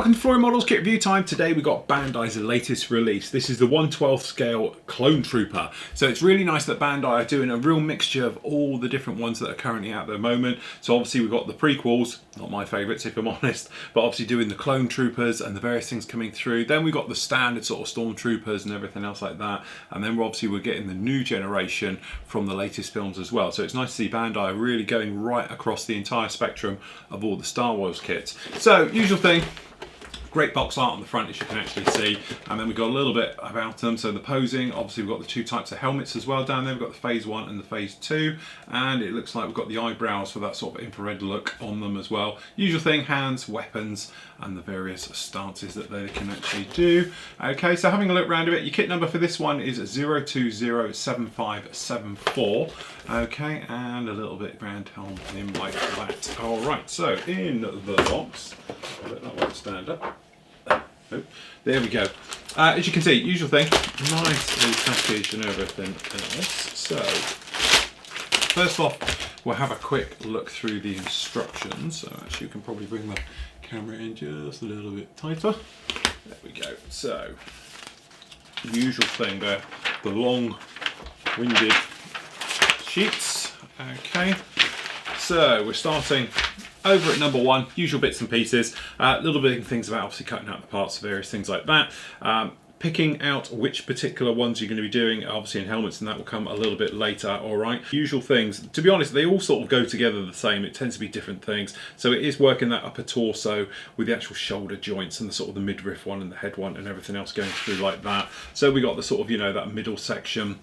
Welcome to Flooring Models Kit Review Time. Today we've got Bandai's latest release. This is the 1/12 scale Clone Trooper. So it's really nice that Bandai are doing a real mixture of all the different ones that are currently out at the moment. So obviously we've got the prequels, not my favourites if I'm honest, but obviously doing the Clone Troopers and the various things coming through. Then we've got the standard sort of Stormtroopers and everything else like that. And then we're getting the new generation from the latest films as well. So it's nice to see Bandai really going right across the entire spectrum of all the Star Wars kits. So usual thing. Great box art on the front, as you can actually see, and then we've got a little bit about them. So the posing, obviously we've got the two types of helmets as well down there. We've got the phase 1 and the phase 2, and it looks like we've got the eyebrows for that sort of infrared look on them as well. Usual thing, hands, weapons, and the various stances that they can actually do. Okay, so having a look around a bit, your kit number for this one is 0207574. Okay, and a little bit round helm in like that. All right, so in the box, I'll let that one stand up. Oh, there we go. As you can see, usual thing, nicely packaged and everything else. So, first off, we'll have a quick look through the instructions. So actually you can probably bring the camera in just a little bit tighter. There we go. So, usual thing there, the long-winded sheets. Okay, so we're starting over at number 1, usual bits and pieces, little bit of things about obviously cutting out the parts, various things like that. Picking out which particular ones you're going to be doing, obviously in helmets, and that will come a little bit later, alright. Usual things, to be honest, they all sort of go together the same. It tends to be different things. So it is working that upper torso with the actual shoulder joints and the sort of the midriff one and the head one and everything else going through like that. So we got the sort of, you know, that middle section,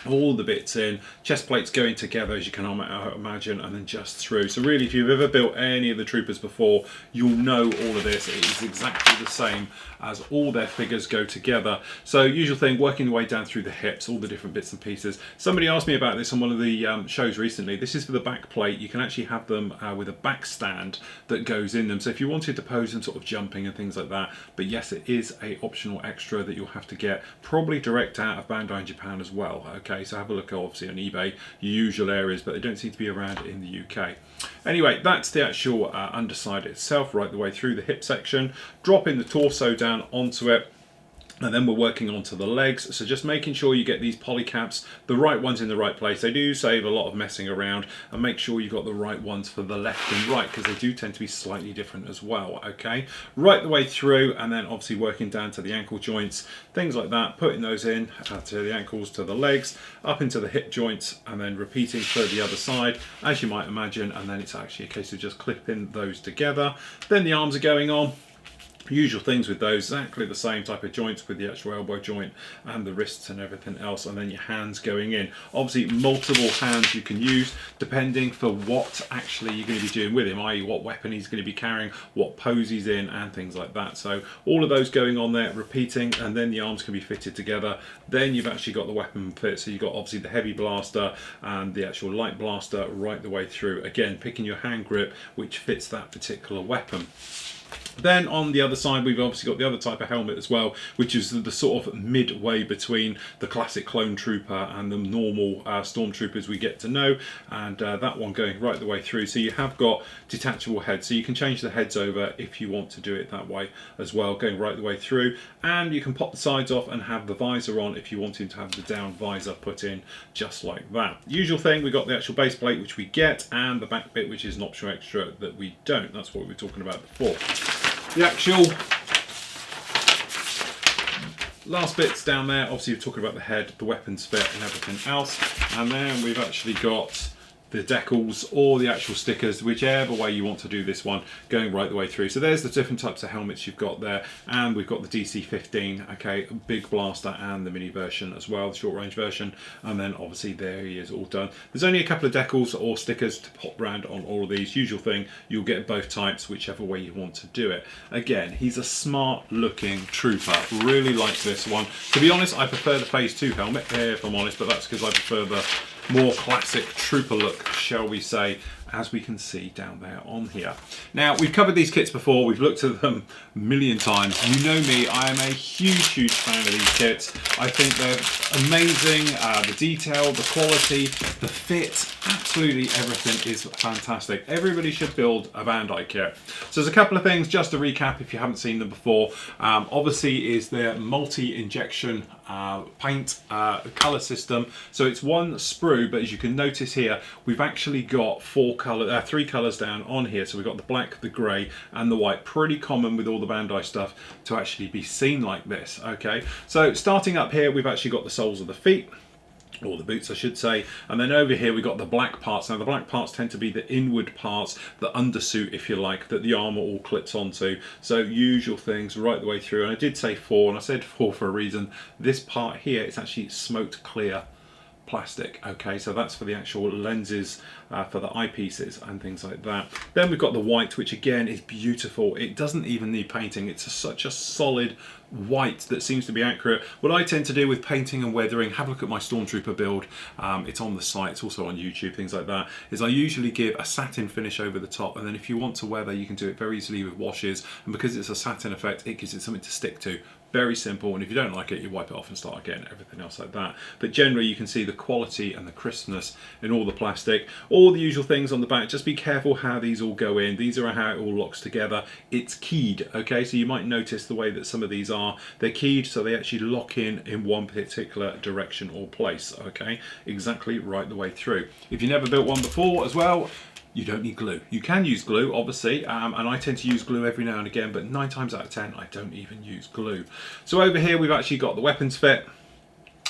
all the bits in, chest plates going together as you can imagine, and then just through. So really, if you've ever built any of the troopers before, you'll know all of this. It is exactly the same as all their figures go together. So usual thing, working your way down through the hips, all the different bits and pieces. Somebody asked me about this on one of the shows recently. This is for the back plate. You can actually have them with a back stand that goes in them. So if you wanted to pose them sort of jumping and things like that, but yes, it is a optional extra that you'll have to get, probably direct out of Bandai in Japan as well. Okay, so have a look obviously on eBay, your usual areas, but they don't seem to be around in the UK. Anyway, that's the actual underside itself, right the way through the hip section, dropping the torso down onto it. And then we're working onto the legs, so just making sure you get these poly caps, the right ones in the right place. They do save a lot of messing around, and make sure you've got the right ones for the left and right, because they do tend to be slightly different as well, okay? Right the way through, and then obviously working down to the ankle joints, things like that, putting those in to the ankles, to the legs, up into the hip joints, and then repeating for the other side, as you might imagine, and then it's actually a case of just clipping those together. Then the arms are going on. Usual things with those, exactly the same type of joints with the actual elbow joint and the wrists and everything else, and then your hands going in. Obviously multiple hands you can use depending for what actually you're going to be doing with him, i.e. what weapon he's going to be carrying, what pose he's in, and things like that. So all of those going on there, repeating, and then the arms can be fitted together. Then you've actually got the weapon fit, so you've got obviously the heavy blaster and the actual light blaster right the way through. Again, picking your hand grip which fits that particular weapon. Then on the other side, we've obviously got the other type of helmet as well, which is the sort of midway between the classic Clone Trooper and the normal Stormtroopers we get to know, and that one going right the way through. So you have got detachable heads, so you can change the heads over if you want to do it that way as well, going right the way through. And you can pop the sides off and have the visor on if you wanted to have the down visor put in, just like that. Usual thing, we got the actual base plate which we get, and the back bit which is an optional extra that we don't. That's what we were talking about before. The actual last bits down there, obviously we're talking about the head, the weapons fit and everything else, and then we've actually got the decals or the actual stickers, whichever way you want to do this one, going right the way through. So there's the different types of helmets you've got there, and we've got the DC-15, okay, big blaster, and the mini version as well, the short range version, and then obviously there he is all done. There's only a couple of decals or stickers to pop around on all of these. Usual thing, you'll get both types, whichever way you want to do it. Again, he's a smart looking trooper, really like this one. To be honest, I prefer the phase 2 helmet, if I'm honest, but that's because I prefer the more classic trooper look, shall we say, as we can see down there on here. Now, we've covered these kits before, we've looked at them a million times. You know me, I am a huge fan of these kits. I think they're amazing. The detail, the quality, the fit, absolutely everything is fantastic. Everybody should build a Bandai kit. So there's a couple of things just to recap if you haven't seen them before. Obviously is their multi-injection paint color system. So it's one sprue, but as you can notice here, we've actually got three colors down on here. So we've got the black, the gray, and the white. Pretty common with all the Bandai stuff to actually be seen like this. Okay, so starting up here, we've actually got the soles of the feet, or the boots I should say, and then over here we got the black parts. Now the black parts tend to be the inward parts, the undersuit if you like, that the armour all clips onto. So usual things right the way through, and I did say 4, and I said 4 for a reason. This part here, it's actually smoked clear plastic. Okay, so that's for the actual lenses, for the eyepieces and things like that. Then we've got the white, which again is beautiful. It doesn't even need painting. It's such a solid white that seems to be accurate. What I tend to do with painting and weathering, have a look at my Stormtrooper build, it's on the site, it's also on YouTube, things like that, is I usually give a satin finish over the top, and then if you want to weather, you can do it very easily with washes, and because it's a satin effect, it gives it something to stick to. Very simple, and if you don't like it, you wipe it off and start again, everything else like that. But generally you can see the quality and the crispness in all the plastic. All the usual things on the back, just be careful how these all go in. These are how it all locks together. It's keyed, okay? So you might notice the way that some of these are. They're keyed so they actually lock in one particular direction or place, okay? Exactly right the way through. If you've never built one before as well, you don't need glue. You can use glue, obviously, and I tend to use glue every now and again, but 9 times out of 10, I don't even use glue. So over here, we've actually got the weapons fit.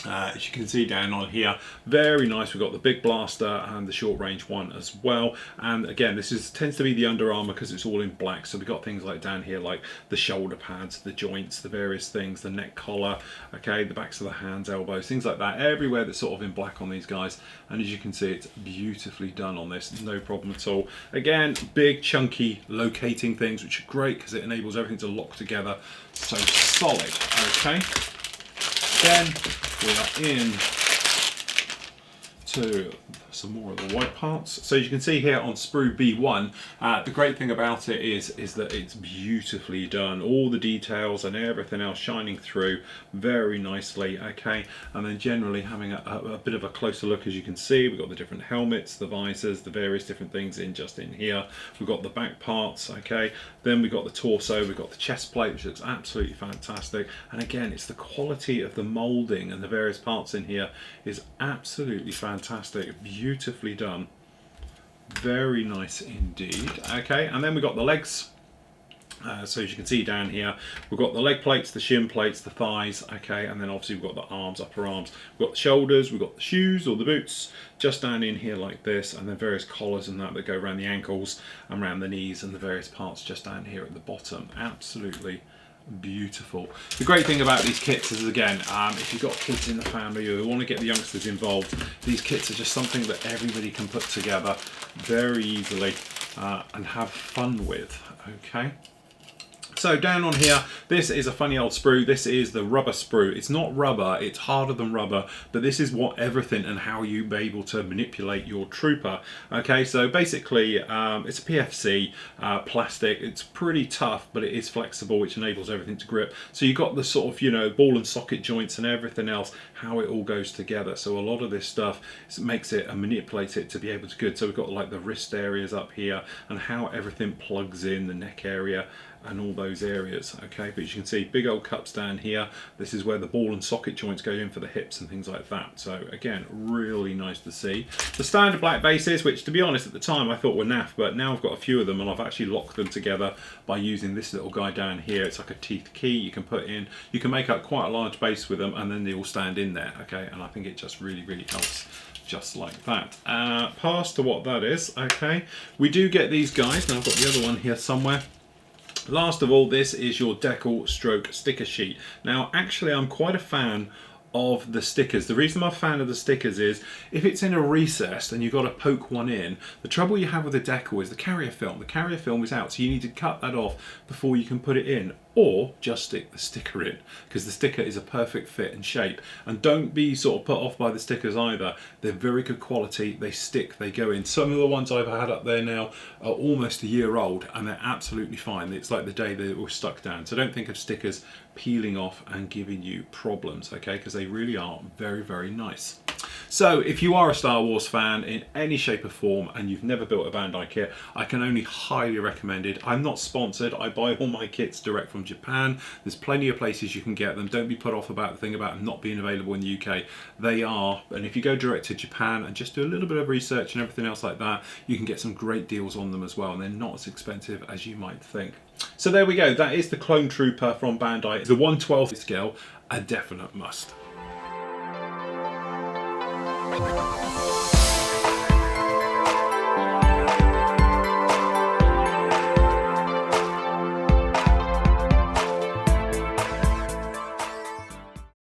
As you can see down on here, very nice. We've got the big blaster and the short range one as well, and again this tends to be the Under Armour because it's all in black. So we've got things like down here like the shoulder pads, the joints, the various things, the neck collar, okay, the backs of the hands, elbows, things like that, everywhere that's sort of in black on these guys. And as you can see, it's beautifully done on this, no problem at all. Again, big chunky locating things, which are great because it enables everything to lock together so solid. Okay, then we are in to some more of the white parts. So you can see here on Sprue B1, the great thing about it is that it's beautifully done. All the details and everything else shining through very nicely, okay? And then generally having a bit of a closer look, as you can see, we've got the different helmets, the visors, the various different things just in here. We've got the back parts, okay? Then we've got the torso, we've got the chest plate, which looks absolutely fantastic. And again, it's the quality of the moulding and the various parts in here is absolutely fantastic. Beautifully done, very nice indeed. Okay, and then we've got the legs. So as you can see down here, we've got the leg plates, the shin plates, the thighs, okay, and then obviously we've got the arms, upper arms, we've got the shoulders, we've got the shoes or the boots just down in here like this, and then various collars and that go around the ankles and around the knees, and the various parts just down here at the bottom. Absolutely beautiful. The great thing about these kits is, again, if you've got kids in the family or you want to get the youngsters involved, these kits are just something that everybody can put together very easily and have fun with, okay? So down on here, this is a funny old sprue. This is the rubber sprue. It's not rubber, it's harder than rubber, but this is what everything and how you be able to manipulate your trooper. Okay, so basically it's a PFC plastic. It's pretty tough, but it is flexible, which enables everything to grip. So you've got the sort of, you know, ball and socket joints and everything else, how it all goes together. So a lot of this stuff makes it and manipulates it to be able to good. So we've got like the wrist areas up here and how everything plugs in, the neck area and all those areas, okay? But as you can see, big old cups down here. This is where the ball and socket joints go in for the hips and things like that. So again, really nice to see. The standard black bases, which to be honest at the time I thought were naff, but now I've got a few of them and I've actually locked them together by using this little guy down here. It's like a teeth key you can put in. You can make up quite a large base with them and then they all stand in there, okay? And I think it just really, really helps. Just like that. Past to what that is, okay? We do get these guys. Now I've got the other one here somewhere. Last of all, this is your decal stroke sticker sheet. Now, actually, I'm quite a fan of the stickers. The reason I'm a fan of the stickers is if it's in a recess and you've got to poke one in, the trouble you have with the decal is the carrier film. The carrier film is out, so you need to cut that off before you can put it in. or just stick the sticker in, because the sticker is a perfect fit and shape. And don't be sort of put off by the stickers either. They're very good quality, they stick, they go in. Some of the ones I've had up there now are almost a year old and they're absolutely fine. It's like the day they were stuck down. So don't think of stickers peeling off and giving you problems, okay, because they really are very, very nice. So if you are a Star Wars fan in any shape or form and you've never built a Bandai kit, I can only highly recommend it. I'm not sponsored, I buy all my kits direct from Japan. There's plenty of places you can get them. Don't be put off about the thing about them not being available in the UK. They are, and if you go direct to Japan and just do a little bit of research and everything else like that, you can get some great deals on them as well, and they're not as expensive as you might think. So there we go, that is the Clone Trooper from Bandai. The 1/12 scale, a definite must.